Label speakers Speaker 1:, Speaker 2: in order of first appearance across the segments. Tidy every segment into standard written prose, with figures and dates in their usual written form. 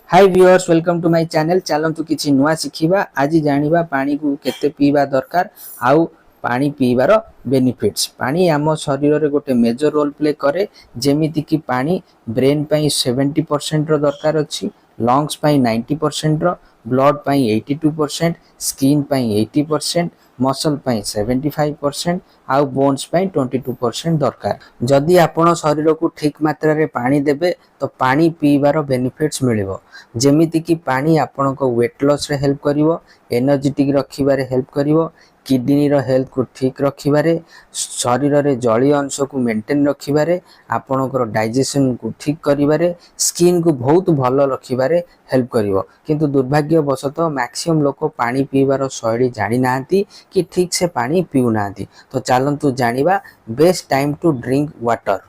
Speaker 1: Hi viewers welcome to my channel. चलतु किछि नुआ शिखिबा। आज जानिबा पानी को केते पीवा दरकार आउ पानी पीवार बेनिफिट्स। पानी आम शरीर रे गोटे मेजर रोल प्ले करे। जेमिति कि पानी ब्रेन पई 70% रो दरकार अछि, लंग्स पई 90% रो, ब्लड पई 82%, स्किन पई 80%, मसल पई 75% आउ बोन्स पई 22% दरकार। जदि आपण शरीर को ठीक मात्रा रे पानी देबे तो पानी पीवार बेनिफिट्स मिलिबो। जेमिति कि पानी आपण को वेट लॉस रे हेल्प करिवो, एनर्जेटिक रखिबारे हेल्प करिवो, किडनी रो हेल्थ को ठीक रखिबारे, शरीर रे जलीय अंश को मेंटेन रखिबारे, आपणकर डाइजेशन को ठीक करिबारे, स्किन को बहुत भलो रखिबारे हेल्प करिवो। किंतु दुर्भाग्यवशतः मैक्सिमम लोक पानी पीवार शैली जानि नांती कि ठीक से पानी पीउ नांती। तो चलंतु जानिबा best time to drink water.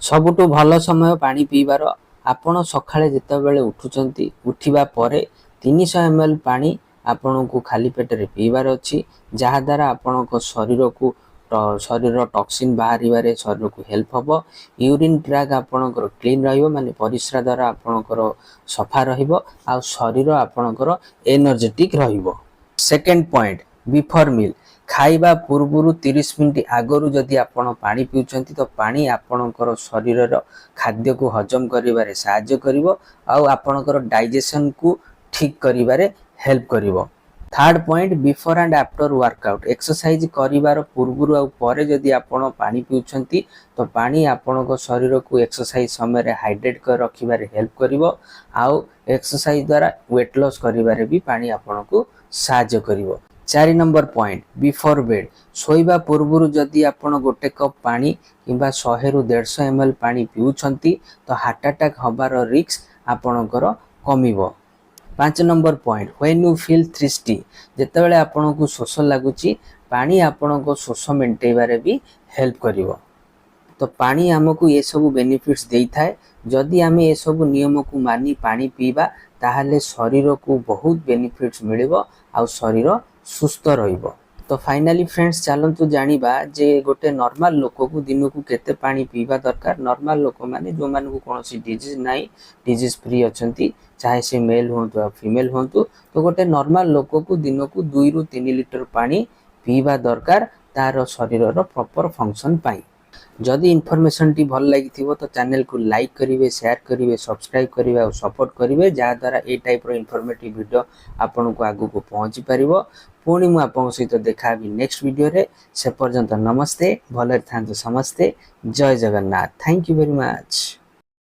Speaker 1: सबुठु भल समय पानी पीवार आपण सकाळे जेतेबेले उठुचंती, उठिबा परे 300 ml पानी आपण को खाली पेट रे पीवार अछि, जहा द्वारा आपण को शरीर को शरीर टॉक्सिन बाहरिबारे शरीर को हेल्प हबो। यूरिन ट्रैक आपणकर क्लीन रहिबो, माने परिश्रा द्वारा आपणकर सफा रहिबो आ शरीर आपणकर एनर्जेटिक रहिबो। सेकंड पॉइंट, बिफोर मील खाइबा पूर्वरु 30 मिनिट आगरु जदि आपण पानी पिउचंती तो पानी आपणकर शरीर रो खाद्य को हजम करिबारे सहाय्य करिवो आ आपणकर डाइजेशन को ठीक करिबारे हेल्प करिवो। Third point, before and after workout. Exercise करिबार पूर्वरु आ परे जदि आपण पानी पिउचंती तो पानी आपणको शरीर को एक्सरसाइज समय रे हाइड्रेट कर रखिबारे हेल्प करिवो आ एक्सरसाइज द्वारा वेट लॉस करिबारे भी पानी आपणको सहाय्य करिवो। 4 नंबर पॉइंट, बिफोर बेड। सोइबा पूर्वरु जदि आपण गोटे कप पानी किंबा 100 रु 150 ml पानी पिउछंती तो हार्ट अटैक हबार रिस्क आपणकर कमिवो। 5 number point, when you feel thirsty. जेतेबेले आपण को शोष लागुची पानी आपण को शोष मेंटेबारे भी हेल्प करिवो। तो पानी हमको ये सब बेनिफिट्स देई थाए। जदि आमे ये सब नियम को मानी पानी पीबा ताहले शरीर को बहुत बेनिफिट्स मिलिबो आ शरीर सुस्थ रहिबो। तो फाइनली फ्रेंड्स चलंतु जानिबा जे गोटे नॉर्मल लोक को दिन को केते पानी पीबा दरकार। नॉर्मल लोक माने जो मान को कोनोसी डिजीज नाही, डिजीज फ्री अछंती, चाहे से मेल होंतु या फीमेल होंतु, तो गोटे नॉर्मल लोक को दिन को 2 रु 3 लिटर पानी पीबा दरकार तार शरीर रो प्रॉपर फंक्शन पाई। जदि इनफॉरमेशन टी भल लगी तो चैनल को लाइक करिवे, शेयर करिवे, सब्सक्राइब करिवे और सपोर्ट करिवे, जहा द्वारा ए टाइप रो इनफॉर्मेटिव वीडियो आपन को आगु को पहुंची परिवो। पुणी मु आपन सहित देखा भी नेक्स्ट वीडियो रे। से पर्यंत नमस्ते, भले थांतु समस्ते। जय Jagannath. Thank you very much.